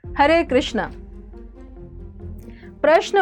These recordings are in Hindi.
हरे कृष्णा। प्रश्न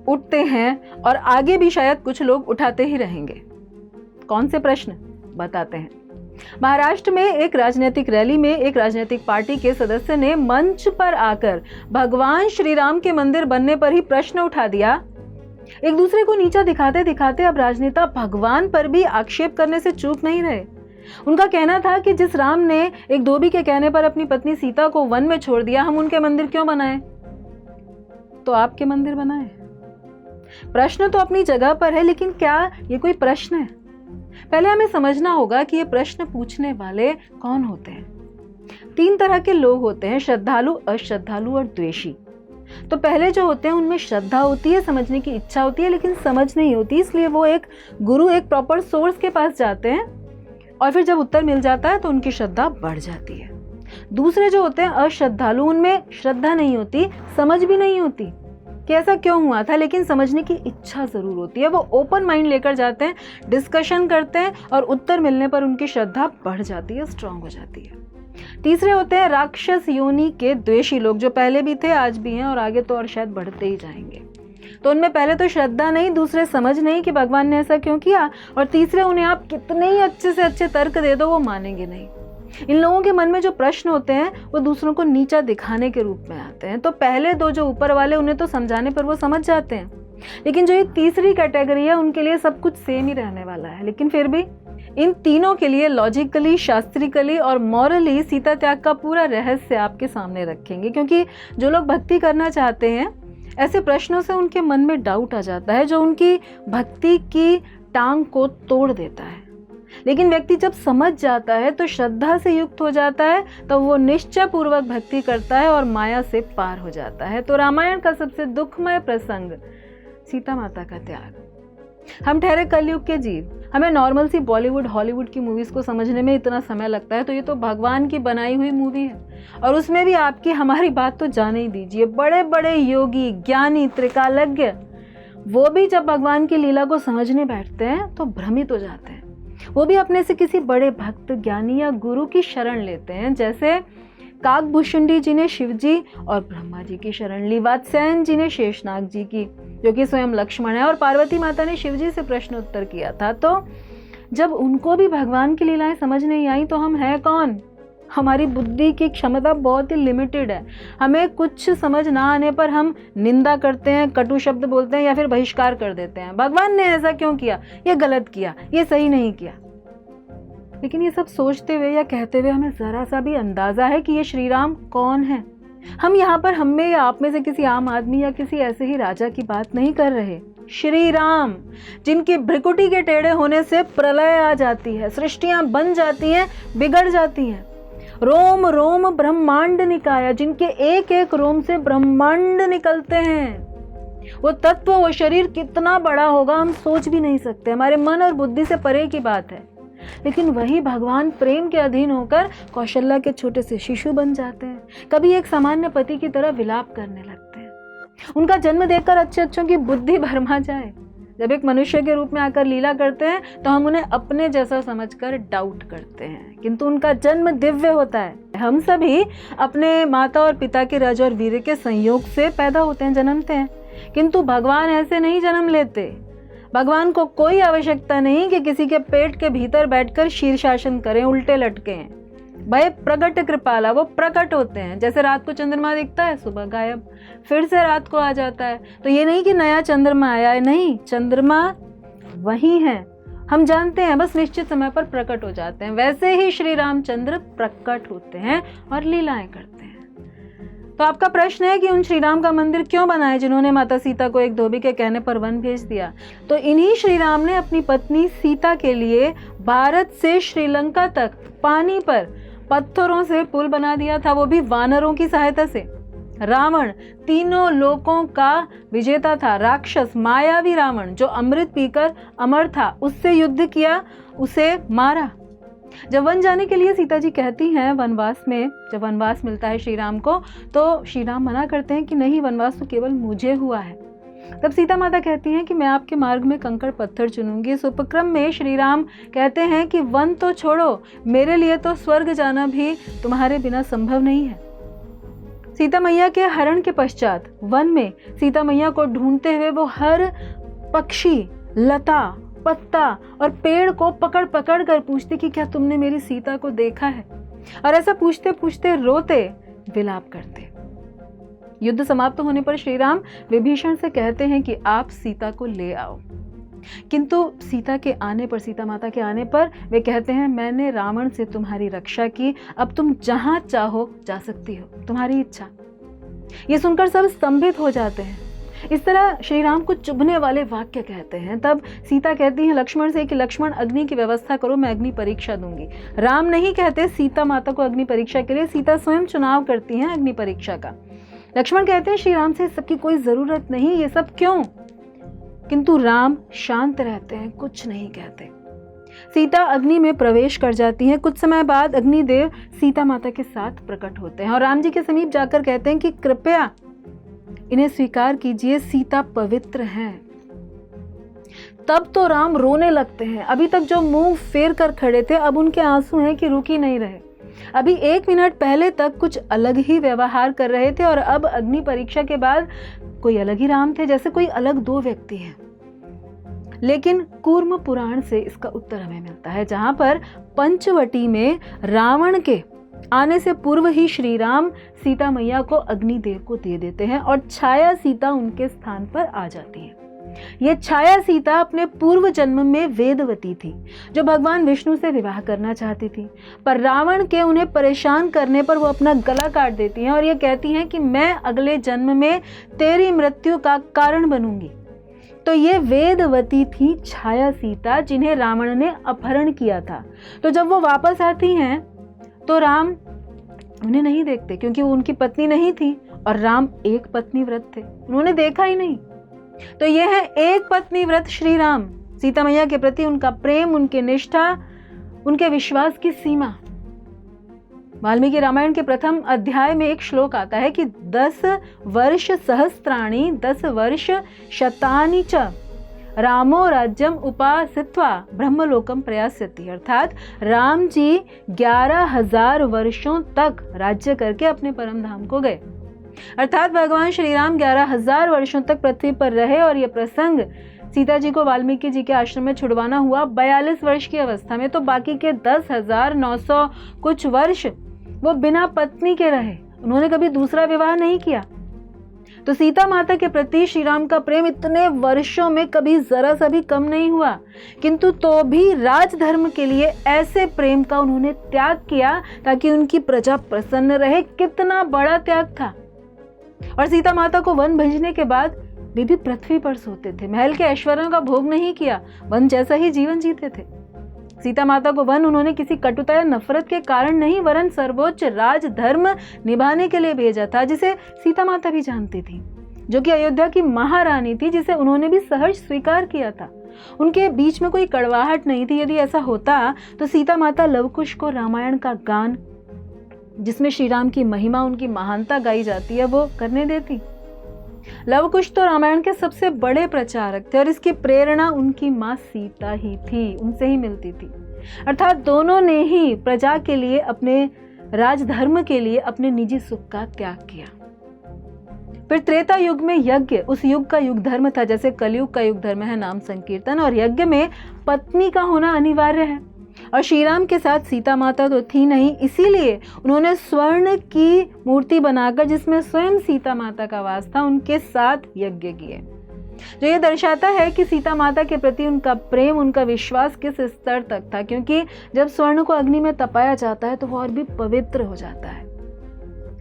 उठते हैं और आगे भी शायद कुछ लोग उठाते ही रहेंगे। कौन से प्रश्न, बताते हैं। महाराष्ट्र में एक राजनीतिक रैली में एक राजनीतिक पार्टी के सदस्य ने मंच पर आकर भगवान श्री राम के मंदिर बनने पर ही प्रश्न उठा दिया। एक दूसरे को नीचा दिखाते दिखाते अब राजनेता भगवान पर भी आक्षेप करने से चूक नहीं रहे। उनका कहना था कि जिस राम ने एक धोबी के कहने पर अपनी पत्नी सीता को वन में छोड़ दिया, हम उनके मंदिर क्यों बनाएं? तो आपके मंदिर बनाएं। प्रश्न तो अपनी जगह पर है, लेकिन क्या ये कोई प्रश्न है? पहले हमें समझना होगा कि ये प्रश्न पूछने वाले कौन होते हैं। 3 तरह के लोग होते हैं, श्रद्धालु, अश्रद्धालु और द्वेषी। तो पहले जो होते हैं उनमें श्रद्धा होती है, समझने की इच्छा होती है, लेकिन समझ नहीं होती, इसलिए वो एक गुरु, एक प्रॉपर सोर्स के पास जाते हैं और फिर जब उत्तर मिल जाता है तो उनकी श्रद्धा बढ़ जाती है। दूसरे जो होते हैं अश्रद्धालु, उनमें श्रद्धा नहीं होती, समझ भी नहीं होती कि ऐसा क्यों हुआ था, लेकिन समझने की इच्छा जरूर होती है। वो ओपन माइंड लेकर जाते हैं, डिस्कशन करते हैं और उत्तर मिलने पर उनकी श्रद्धा बढ़ जाती है, स्ट्रांग हो जाती है। तीसरे होते हैं राक्षस योनि के द्वेषी लोग, जो पहले भी थे, आज भी हैं और आगे तो और शायद बढ़ते ही जाएंगे। तो उनमें पहले तो श्रद्धा नहीं, दूसरे समझ नहीं कि भगवान ने ऐसा क्यों किया, और तीसरे उन्हें आप कितने ही अच्छे से अच्छे तर्क दे दो वो मानेंगे नहीं। इन लोगों के मन में जो प्रश्न होते हैं वो दूसरों को नीचा दिखाने के रूप में आते हैं। तो पहले 2 जो ऊपर वाले, उन्हें तो समझाने पर वो समझ जाते हैं, लेकिन जो ये तीसरी कैटेगरी है उनके लिए सब कुछ सेम ही रहने वाला है। लेकिन फिर भी इन तीनों के लिए लॉजिकली, शास्त्रिकली और मॉरली सीता त्याग का पूरा रहस्य आपके सामने रखेंगे, क्योंकि जो लोग भक्ति करना चाहते हैं ऐसे प्रश्नों से उनके मन में डाउट आ जाता है जो उनकी भक्ति की टांग को तोड़ देता है। लेकिन व्यक्ति जब समझ जाता है तो श्रद्धा से युक्त हो जाता है, तो वो निश्चय पूर्वक भक्ति करता है और माया से पार हो जाता है। तो रामायण का सबसे दुखमय प्रसंग सीता माता का त्याग। हम ठहरे कलयुग के जीव, हमें नॉर्मल सी बॉलीवुड, हॉलीवुड की मूवीज को समझने में इतना समय लगता है, तो ये तो भगवान की बनाई हुई मूवी है, और उसमें भी आपकी हमारी बात तो जाने ही दीजिए। बड़े बड़े योगी, ज्ञानी, त्रिकालज्ञ, वो भी जब भगवान की लीला को समझने बैठते हैं तो भ्रमित हो जाते हैं। वो भी अपने से किसी बड़े भक्त, ज्ञानी या गुरु की शरण लेते हैं। जैसे काकभूषुंडी जी ने शिव जी और ब्रह्मा जी की शरण ली, वात्स्यायन जी ने शेषनाग जी की, जो कि स्वयं लक्ष्मण है, और पार्वती माता ने शिव जी से प्रश्न उत्तर किया था। तो जब उनको भी भगवान की लीलाएं समझ नहीं आई तो हम हैं कौन? हमारी बुद्धि की क्षमता बहुत ही लिमिटेड है। हमें कुछ समझ ना आने पर हम निंदा करते हैं, कटु शब्द बोलते हैं या फिर बहिष्कार कर देते हैं। भगवान ने ऐसा क्यों किया, ये गलत किया, ये सही नहीं किया। लेकिन ये सब सोचते हुए या कहते हुए हमें जरा सा भी अंदाजा है कि ये श्री राम कौन है? हम यहाँ पर हम में या आप में से किसी आम आदमी या किसी ऐसे ही राजा की बात नहीं कर रहे। श्री राम, जिनकी भ्रिकुटी के टेढ़े होने से प्रलय आ जाती है, सृष्टियां बन जाती हैं, बिगड़ जाती हैं। रोम रोम ब्रह्मांड निकाया, जिनके एक एक रोम से ब्रह्मांड निकलते हैं। वो तत्व, वो शरीर कितना बड़ा होगा हम सोच भी नहीं सकते, हमारे मन और बुद्धि से परे की बात है। लेकिन वही भगवान प्रेम के अधीन होकर कौशल्या के छोटे से शिशु बन जाते हैं, कभी एक सामान्य पति की तरह विलाप करने लगते हैं। उनका जन्म देखकर अच्छे अच्छों की बुद्धि भरमा जाए। जब एक मनुष्य के रूप में आकर लीला करते हैं तो हम उन्हें अपने जैसा समझकर डाउट करते हैं, किंतु उनका जन्म दिव्य होता है। हम सभी अपने माता और पिता के रज और वीर्य के संयोग से पैदा होते हैं, जन्मते हैं, किंतु भगवान ऐसे नहीं जन्म लेते। भगवान को कोई आवश्यकता नहीं कि किसी के पेट के भीतर बैठकर शीर्षासन करें, उल्टे लटके। भय प्रगट कृपाला, वो प्रकट होते हैं। जैसे रात को चंद्रमा दिखता है, सुबह गायब, फिर से रात को आ जाता है। तो ये नहीं कि नया चंद्रमा आया है, नहीं, चंद्रमा वही है, हम जानते हैं, बस निश्चित समय पर प्रकट हो जाते हैं। वैसे ही श्री रामचंद्र प्रकट होते हैं और लीलाएं करते हैं। तो आपका प्रश्न है कि उन श्री राम का मंदिर क्यों बनाए जिन्होंने माता सीता को एक धोबी के कहने पर वन भेज दिया? तो इन्हीं श्री राम ने अपनी पत्नी सीता के लिए भारत से श्रीलंका तक पानी पर पत्थरों से पुल बना दिया था, वो भी वानरों की सहायता से। रावण तीनों लोकों का विजेता था, राक्षस मायावी रावण जो अमृत पीकर अमर था, उससे युद्ध किया, उसे मारा। जब वन जाने के लिए सीता जी कहती हैं वनवास में, जब वनवास मिलता है श्री राम को, तो श्री राम मना करते हैं कि नहीं, वनवास तो केवल मुझे हुआ है। तब सीता माता कहती हैं कि मैं आपके मार्ग में कंकड़ पत्थर चुनूंगी। इस उपक्रम में श्री राम कहते हैं कि वन तो छोड़ो, मेरे लिए तो स्वर्ग जाना भी तुम्हारे बिना संभव नहीं है। सीता मैया के हरण के पश्चात वन में सीता मैया को ढूंढते हुए वो हर पक्षी, लता, पत्ता और पेड़ को पकड़ पकड़ कर पूछते कि क्या तुमने मेरी सीता को देखा है, और ऐसा पूछते पूछते रोते, विलाप करते। युद्ध समाप्त होने पर श्री राम विभीषण से कहते हैं कि आप सीता को ले आओ, किंतु सीता माता के आने पर वे कहते हैं मैंने रावण से तुम्हारी रक्षा की, अब तुम जहां चाहो जा सकती हो, तुम्हारी इच्छा। ये सुनकर सब स्तंभित हो जाते हैं। इस तरह श्री राम को चुभने वाले वाक्य कहते हैं। तब सीता कहती है लक्ष्मण से कि लक्ष्मण अग्नि की व्यवस्था करो, मैं अग्नि परीक्षा दूंगी। राम नहीं कहते सीता माता को अग्नि परीक्षा के लिए, सीता स्वयं चुनाव करती हैं अग्नि परीक्षा का। लक्ष्मण कहते हैं श्री राम से सबकी कोई जरूरत नहीं, ये सब क्यों? किंतु राम शांत रहते हैं, कुछ नहीं कहते। सीता अग्नि में प्रवेश कर जाती हैं। कुछ समय बाद अग्निदेव सीता माता के साथ प्रकट होते हैं और राम जी के समीप जाकर कहते हैं कि कृपया इन्हें स्वीकार कीजिए, सीता पवित्र हैं। तब तो राम रोने लगते हैं। अभी तक जो मुंह फेर कर खड़े थे, अब उनके आंसू हैं कि रुक ही नहीं रहे। अभी 1 मिनट पहले तक कुछ अलग ही व्यवहार कर रहे थे और अब अग्नि परीक्षा के बाद कोई अलग ही राम थे, जैसे कोई अलग 2 व्यक्ति हैं। लेकिन कूर्म पुराण से इसका उत्तर हमें मिलता है, जहां पर पंचवटी में रावण के आने से पूर्व ही श्री राम सीता मैया को अग्निदेव को दे देते हैं और छाया सीता उनके स्थान पर आ जाती है। ये छाया सीता अपने पूर्व जन्म में वेदवती थी, जो भगवान विष्णु से विवाह करना चाहती थी, पर रावण के उन्हें परेशान करने पर वो अपना गला काट देती हैं और ये कहती हैं कि मैं अगले जन्म में तेरी मृत्यु का कारण बनूंगी। तो ये वेदवती थी छाया सीता, जिन्हें रावण ने अपहरण किया था। तो जब वो वापस आती हैं तो राम उन्हें नहीं देखते, क्योंकि वो उनकी पत्नी नहीं थी और राम एक पत्नी व्रत थे, उन्होंने देखा ही नहीं। तो ये है एक पत्नी व्रत श्री राम। सीता मैया के प्रति उनका प्रेम, उनकी निष्ठा, उनके विश्वास की सीमा। वाल्मीकि रामायण के प्रथम अध्याय में एक श्लोक आता है कि 10 वर्ष सहस्त्राणि 10 वर्ष शतानि च रामो राज्यम उपासित्वा ब्रह्मलोकम प्रयास्यति। अर्थात राम जी 11,000 वर्षों तक राज्य करके अपने परम धाम को गए। अर्थात भगवान श्री राम 11,000 वर्षों तक पृथ्वी पर रहे और यह प्रसंग सीता जी को वाल्मीकि जी के आश्रम में छुड़वाना हुआ 42 वर्ष की अवस्था में। तो बाकी के 10,900 कुछ वर्ष वो बिना पत्नी के रहे, उन्होंने कभी दूसरा विवाह नहीं किया। तो सीता माता के प्रति श्री राम का प्रेम इतने वर्षों में कभी जरा सा भी कम नहीं हुआ, किंतु तो भी राजधर्म के लिए ऐसे प्रेम का उन्होंने त्याग किया ताकि उनकी प्रजा प्रसन्न रहे। कितना बड़ा त्याग था। और सीता माता को वन भेजने के बाद वे भी पृथ्वी पर सोते थे, महल के ऐश्वर्यों का भोग नहीं किया, वन जैसा ही जीवन जीते थे। सीता माता को वन उन्होंने किसी कटुता या नफरत के कारण नहीं, वरन सर्वोच्च राजधर्म निभाने के लिए भेजा था, जिसे सीता माता भी जानती थी, जो कि अयोध्या की महारानी थी, जिसे उन्होंने भी सहर्ष स्वीकार किया था। उनके बीच में कोई कड़वाहट नहीं थी। यदि ऐसा होता तो सीता माता लवकुश को रामायण का गान, जिसमें श्री राम की महिमा, उनकी महानता गाई जाती है, वो करने देती। लवकुश तो रामायण के सबसे बड़े प्रचारक थे और इसकी प्रेरणा उनकी माँ सीता ही थी, उनसे ही मिलती थी। अर्थात दोनों ने ही प्रजा के लिए, अपने राजधर्म के लिए अपने निजी सुख का त्याग किया। फिर त्रेता युग में यज्ञ उस युग का युग धर्म था, जैसे कलयुग का युग धर्म है नाम संकीर्तन, और यज्ञ में पत्नी का होना अनिवार्य है। और श्री राम के साथ सीता माता तो थी नहीं, इसीलिए उन्होंने स्वर्ण की मूर्ति बनाकर, जिसमें स्वयं सीता माता का वास था, उनके साथ यज्ञ किए, जो ये दर्शाता है कि सीता माता के प्रति उनका प्रेम, उनका विश्वास किस स्तर तक था। क्योंकि जब स्वर्ण को अग्नि में तपाया जाता है तो वो और भी पवित्र हो जाता है,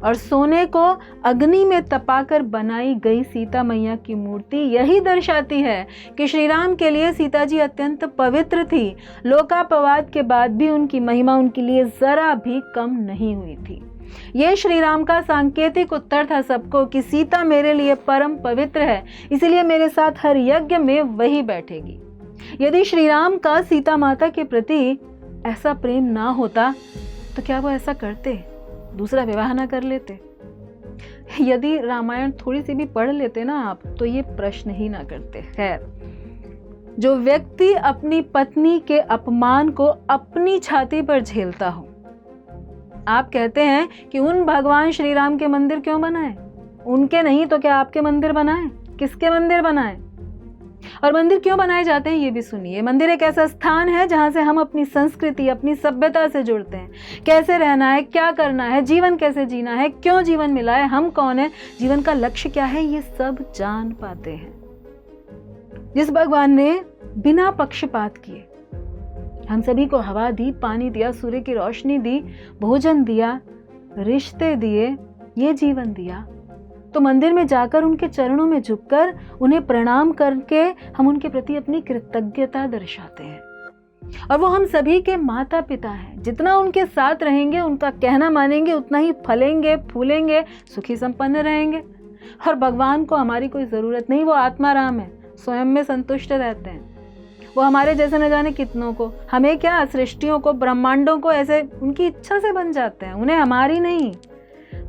और सोने को अग्नि में तपाकर बनाई गई सीता मैया की मूर्ति यही दर्शाती है कि श्री राम के लिए सीता जी अत्यंत पवित्र थी। लोकापवाद के बाद भी उनकी महिमा उनके लिए जरा भी कम नहीं हुई थी। ये श्री राम का सांकेतिक उत्तर था सबको कि सीता मेरे लिए परम पवित्र है, इसलिए मेरे साथ हर यज्ञ में वही बैठेगी। यदि श्री राम का सीता माता के प्रति ऐसा प्रेम ना होता तो क्या वो ऐसा करते, दूसरा विवाह ना कर लेते? यदि रामायण थोड़ी सी भी पढ़ लेते ना आप, तो ये प्रश्न ही ना करते। खैर, जो व्यक्ति अपनी पत्नी के अपमान को अपनी छाती पर झेलता हो, आप कहते हैं कि उन भगवान श्री राम के मंदिर क्यों बनाए? उनके नहीं तो क्या आपके मंदिर बनाए? किसके मंदिर बनाए? और मंदिर क्यों बनाए जाते हैं ये भी सुनिए। मंदिर एक ऐसा स्थान है जहां से हम अपनी संस्कृति, अपनी सभ्यता से जुड़ते हैं। कैसे रहना है, क्या करना है, जीवन कैसे जीना है, क्यों जीवन मिला है, हम कौन है, जीवन का लक्ष्य क्या है, ये सब जान पाते हैं। जिस भगवान ने बिना पक्षपात किए हम सभी को हवा दी, पानी दिया, सूर्य की रोशनी दी, भोजन दिया, रिश्ते दिए, ये जीवन दिया, तो मंदिर में जाकर उनके चरणों में झुककर उन्हें प्रणाम करके हम उनके प्रति अपनी कृतज्ञता दर्शाते हैं। और वो हम सभी के माता पिता हैं। जितना उनके साथ रहेंगे, उनका कहना मानेंगे, उतना ही फलेंगे, फूलेंगे, सुखी संपन्न रहेंगे। और भगवान को हमारी कोई ज़रूरत नहीं, वो आत्माराम है, स्वयं में संतुष्ट रहते हैं। वो हमारे जैसे न जाने कितनों को, हमें क्या, सृष्टियों को, ब्रह्मांडों को ऐसे उनकी इच्छा से बन जाते हैं। उन्हें हमारी नहीं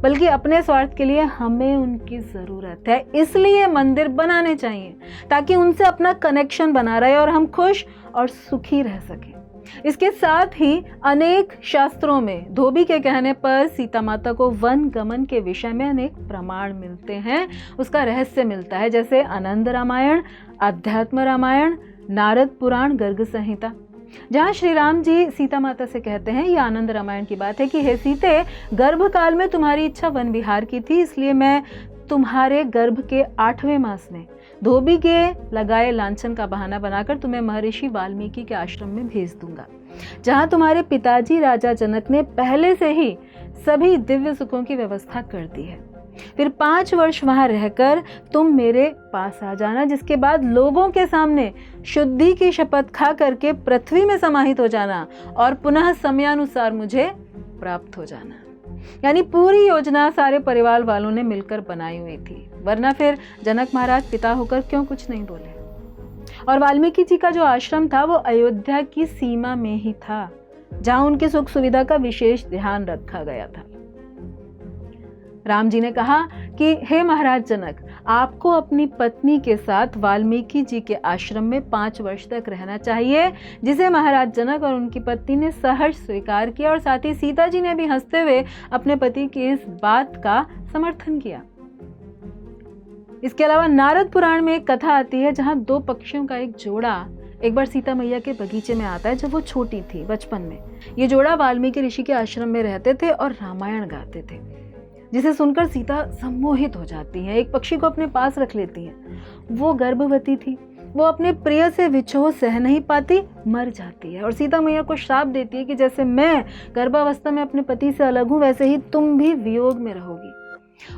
बल्कि अपने स्वार्थ के लिए हमें उनकी ज़रूरत है। इसलिए मंदिर बनाने चाहिए ताकि उनसे अपना कनेक्शन बना रहे और हम खुश और सुखी रह सकें। इसके साथ ही अनेक शास्त्रों में धोबी के कहने पर सीता माता को वन गमन के विषय में अनेक प्रमाण मिलते हैं, उसका रहस्य मिलता है। जैसे आनंद रामायण, अध्यात्म रामायण, नारद पुराण, गर्ग संहिता, जहाँ श्री राम जी सीता माता से कहते हैं, ये आनंद रामायण की बात है, कि हे सीते, गर्भ काल में तुम्हारी इच्छा वन विहार की थी, इसलिए मैं तुम्हारे गर्भ के 8वें मास में धोबी के लगाए लांछन का बहाना बनाकर तुम्हें महर्षि वाल्मीकि के आश्रम में भेज दूंगा, जहाँ तुम्हारे पिताजी राजा जनक ने पहले से ही सभी दिव्य सुखों की व्यवस्था कर दी है। फिर 5 वर्ष वहां रहकर तुम मेरे पास आ जाना, जिसके बाद लोगों के सामने शुद्धि की शपथ खा करके पृथ्वी में समाहित हो जाना और पुनः समयानुसार मुझे प्राप्त हो जाना। यानी पूरी योजना सारे परिवार वालों ने मिलकर बनाई हुई थी, वरना फिर जनक महाराज पिता होकर क्यों कुछ नहीं बोले। और वाल्मीकि जी का जो आश्रम था वो अयोध्या की सीमा में ही था, जहां उनकी सुख सुविधा का विशेष ध्यान रखा गया था। राम जी ने कहा कि हे महाराज जनक, आपको अपनी पत्नी के साथ वाल्मीकि जी के आश्रम में 5 वर्ष तक रहना चाहिए, जिसे महाराज जनक और उनकी पत्नी ने सहर्ष स्वीकार किया। और साथ ही सीता जी ने भी हंसते हुए अपने पति की इस बात का समर्थन किया। इसके अलावा नारद पुराण में एक कथा आती है, जहां 2 पक्षियों का एक जोड़ा एक बार सीता मैया के बगीचे में आता है, जब वो छोटी थी, बचपन में। ये जोड़ा वाल्मीकि ऋषि के आश्रम में रहते थे और रामायण गाते थे, जिसे सुनकर सीता सम्मोहित हो जाती है, एक पक्षी को अपने पास रख लेती है। वो गर्भवती थी, वो अपने प्रिय से विछोह सह नहीं पाती, मर जाती है और सीता मैया को श्राप देती है कि जैसे मैं गर्भावस्था में अपने पति से अलग हूँ, वैसे ही तुम भी वियोग में रहोगी।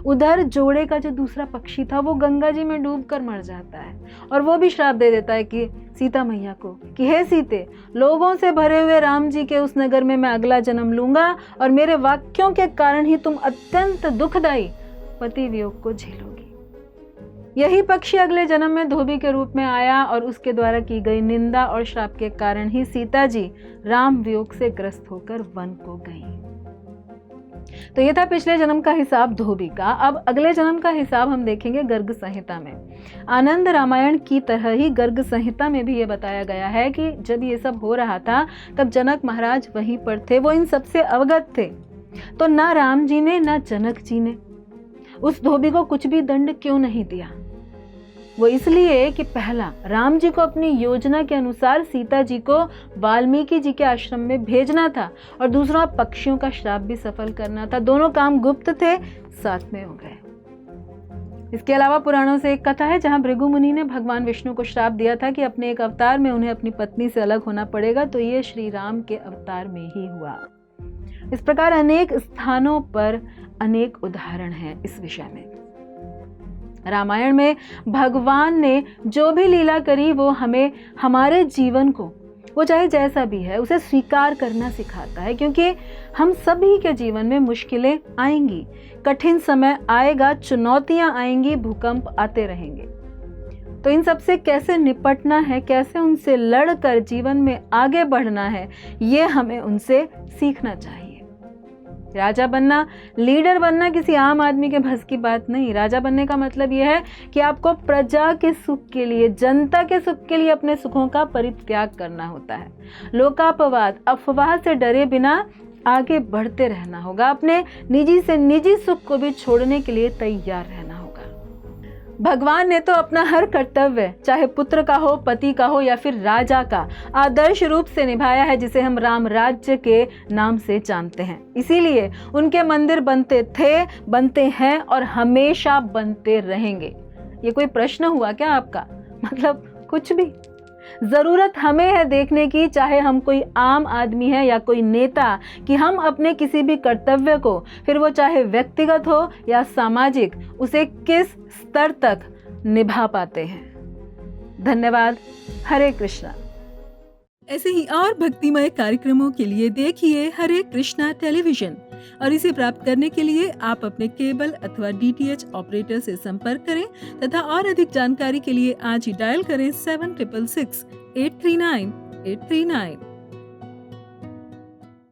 उधर जोड़े का जो दूसरा पक्षी था वो गंगा जी में डूबकर मर जाता है और वो भी श्राप दे देता है कि सीता मैया को कि हे सीते, लोगों से भरे हुए राम जी के उस नगर में मैं अगला जन्म लूंगा और मेरे वाक्यों के कारण ही तुम अत्यंत दुखदायी पति वियोग को झेलोगी। यही पक्षी अगले जन्म में धोबी के रूप में आया और उसके द्वारा की गई निंदा और श्राप के कारण ही सीता जी राम वियोग से ग्रस्त होकर वन को गई। तो ये था पिछले जन्म का हिसाब धोबी का। अब अगले जन्म का हिसाब हम देखेंगे गर्ग संहिता में। आनंद रामायण की तरह ही गर्ग संहिता में भी ये बताया गया है कि जब ये सब हो रहा था तब जनक महाराज वहीं पर थे, वो इन सबसे अवगत थे। तो ना राम जी ने ना जनक जी ने उस धोबी को कुछ भी दंड क्यों नहीं दिया? वो इसलिए कि पहला, राम जी को अपनी योजना के अनुसार सीता जी को वाल्मीकि जी के आश्रम में भेजना था और दूसरा पक्षियों का श्राप भी सफल करना था। दोनों काम गुप्त थे, साथ में हो गए। इसके अलावा पुराणों से एक कथा है जहां भृगु मुनि ने भगवान विष्णु को श्राप दिया था कि अपने एक अवतार में उन्हें अपनी पत्नी से अलग होना पड़ेगा, तो ये श्री राम के अवतार में ही हुआ। इस प्रकार अनेक स्थानों पर अनेक उदाहरण हैं इस विषय में। रामायण में भगवान ने जो भी लीला करी वो हमें हमारे जीवन को, वो चाहे जैसा भी है, उसे स्वीकार करना सिखाता है, क्योंकि हम सभी के जीवन में मुश्किलें आएंगी, कठिन समय आएगा, चुनौतियां आएंगी, भूकंप आते रहेंगे। तो इन सब से कैसे निपटना है, कैसे उनसे लड़कर जीवन में आगे बढ़ना है, ये हमें उनसे सीखना चाहिए। राजा बनना, लीडर बनना किसी आम आदमी के बस की बात नहीं। राजा बनने का मतलब यह है कि आपको प्रजा के सुख के लिए, जनता के सुख के लिए अपने सुखों का परित्याग करना होता है। लोकापवाद, अफवाह से डरे बिना आगे बढ़ते रहना होगा, अपने निजी से निजी सुख को भी छोड़ने के लिए तैयार रहना होगा। भगवान ने तो अपना हर कर्तव्य, चाहे पुत्र का हो, पति का हो या फिर राजा का, आदर्श रूप से निभाया है, जिसे हम राम राज्य के नाम से जानते हैं। इसीलिए उनके मंदिर बनते थे, बनते हैं और हमेशा बनते रहेंगे। ये कोई प्रश्न हुआ क्या आपका? मतलब कुछ भी। जरूरत हमें है देखने की, चाहे हम कोई आम आदमी है या कोई नेता, कि हम अपने किसी भी कर्तव्य को, फिर वो चाहे व्यक्तिगत हो या सामाजिक, उसे किस स्तर तक निभा पाते हैं। धन्यवाद। हरे कृष्णा। ऐसे ही और भक्तिमय कार्यक्रमों के लिए देखिए हरे कृष्णा टेलीविजन, और इसे प्राप्त करने के लिए आप अपने केबल अथवा DTH ऑपरेटर से संपर्क करें तथा और अधिक जानकारी के लिए आज ही डायल करें 7666 839 839।